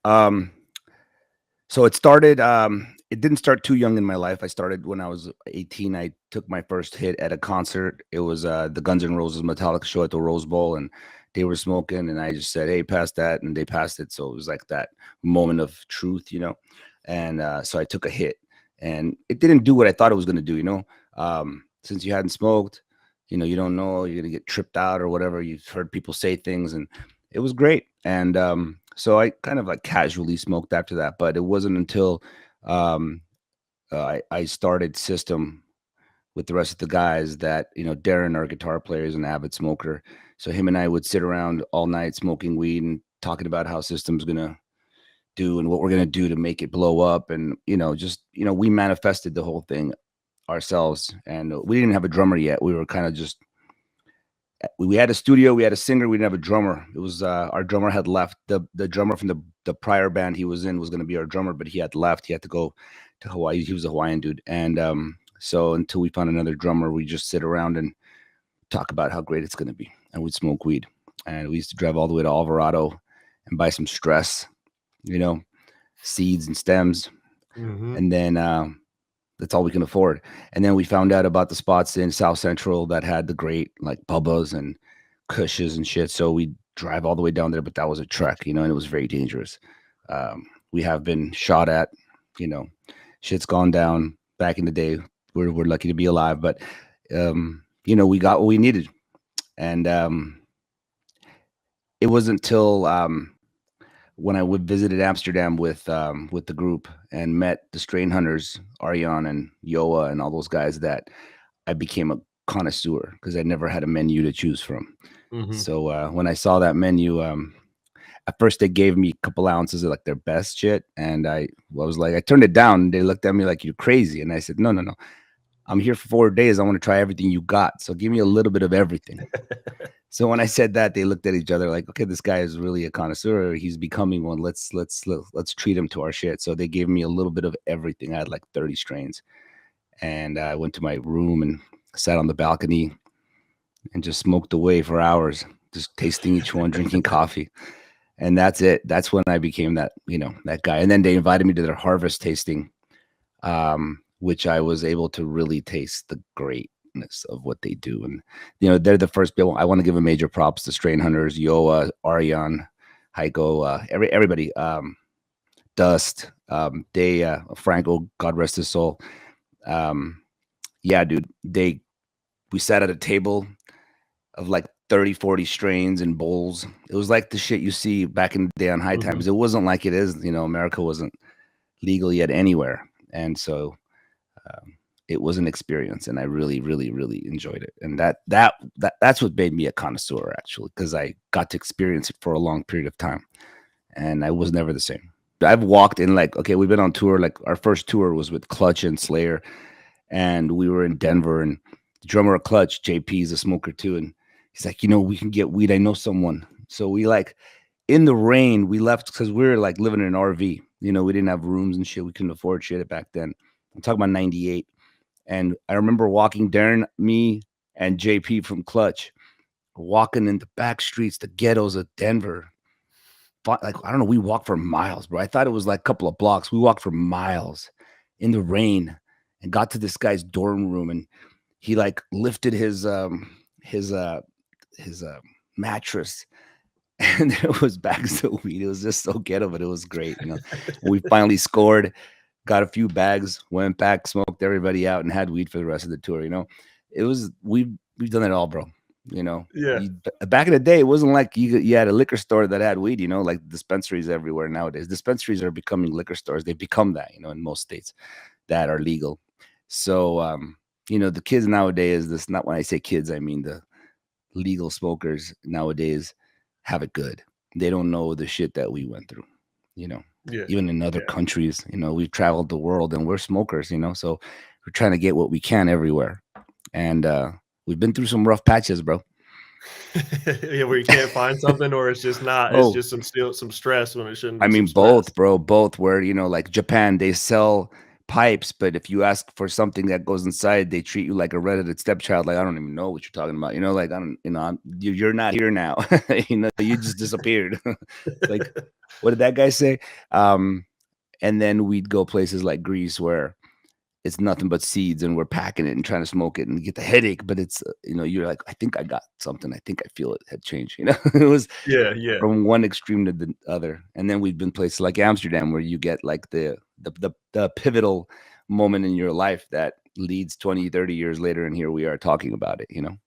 Um, so it started. It didn't start too young in my life. I started when I was 18. I took my first hit at a concert. It was the Guns N' Roses Metallica show at the Rose Bowl, and they were smoking, and I just said, "Hey, pass that," and they passed it. So it was like that moment of truth, And so I took a hit, and it didn't do what I thought it was going to do. Since you hadn't smoked, you don't know you're gonna get tripped out or whatever. You've heard people say things, and it was great. And so I kind of like casually smoked after that, but it wasn't until um, I started System with the rest of the guys that Darren, our guitar player, is an avid smoker. So him and I would sit around all night smoking weed and talking about how System's gonna do and what we're gonna do to make it blow up. And we manifested the whole thing ourselves, and we didn't have a drummer yet. We were kind of just we had a studio, we had a singer, we didn't have a drummer. It was our drummer had left. The drummer from the prior band he was in was going to be our drummer, but he had left. He had to go to Hawaii. He was a Hawaiian dude. And so until we found another drummer, we just sit around and talk about how great it's going to be, and we'd smoke weed. And we used to drive all the way to Alvarado and buy some stress, seeds and stems. And then that's all we can afford. And then we found out about the spots in South Central that had the great like Bubba's and Cushes and shit. So we drive all the way down there, but that was a trek, and it was very dangerous. We have been shot at, shit's gone down back in the day. We're lucky to be alive, but we got what we needed. And it wasn't until when I visited Amsterdam with the group and met the strain hunters, Arjan and Yoa and all those guys, that I became a connoisseur because I never had a menu to choose from. So when I saw that menu, at first they gave me a couple ounces of like their best shit, and I was like, I turned it down. And they looked at me like, you're crazy. And I said, no. I'm here for 4 days. I want to try everything you got. So give me a little bit of everything. So when I said that, they looked at each other like, okay, this guy is really a connoisseur. He's becoming one. Let's treat him to our shit. So they gave me a little bit of everything. I had like 30 strains, and I went to my room and sat on the balcony and just smoked away for hours, just tasting each one, drinking coffee. And that's it. That's when I became that guy. And then they invited me to their harvest tasting, which I was able to really taste the greatness of what they do. And, they're the first people. I want to give a major props to strain hunters, Yoa, Arjan, Heiko, everybody, Dust, Franco, God rest his soul. Yeah, dude, we sat at a table of like 30, 40 strains and bowls. It was like the shit you see back in the day on High Times. It wasn't like it is, America wasn't legal yet anywhere. And so it was an experience, and I really, really, really enjoyed it. And that's what made me a connoisseur, actually, because I got to experience it for a long period of time, and I was never the same. I've walked in we've been on tour. Like our first tour was with Clutch and Slayer, and we were in Denver, and the drummer of Clutch, JP, is a smoker too, and he's like, we can get weed. I know someone. So we in the rain, we left because we were like living in an RV. We didn't have rooms and shit. We couldn't afford shit back then. I'm talking about 98. And I remember walking, Darren, me, and JP from Clutch, walking in the back streets, the ghettos of Denver. Like, I don't know, we walked for miles, bro. I thought it was like a couple of blocks. We walked for miles in the rain and got to this guy's dorm room, and he like lifted his mattress, and there was bags of weed. It was just so ghetto, but it was great. We finally scored, got a few bags, went back, smoked everybody out, and had weed for the rest of the tour. It was we've done it all, bro. Yeah. Back in the day, it wasn't like you had a liquor store that had weed. Like dispensaries everywhere nowadays. Dispensaries are becoming liquor stores. They've become that, in most states that are legal. So the kids nowadays, this not when I say kids, I mean the legal smokers nowadays have it good. They don't know the shit that we went through, even in other countries. We've traveled the world and we're smokers, so we're trying to get what we can everywhere. And we've been through some rough patches, bro. Yeah, where you can't find something, or it's just not. It's just some stress when it shouldn't be. I mean, both, bro. Both. Where like Japan, they sell pipes, but if you ask for something that goes inside, they treat you like a redheaded stepchild. Like, I don't even know what you're talking about. You know, like, I don't, you know, you're not here now. You know, you just disappeared. It's like, what did that guy say? And then we'd go places like Greece where it's nothing but seeds and we're packing it and trying to smoke it and get the headache. But it's, you know, you're like, I think I got something. I think I feel it had changed. You know, it was Yeah, yeah. from one extreme to the other. And then we've been places like Amsterdam where you get like the pivotal moment in your life that leads 20, 30 years later. And here we are talking about it, you know?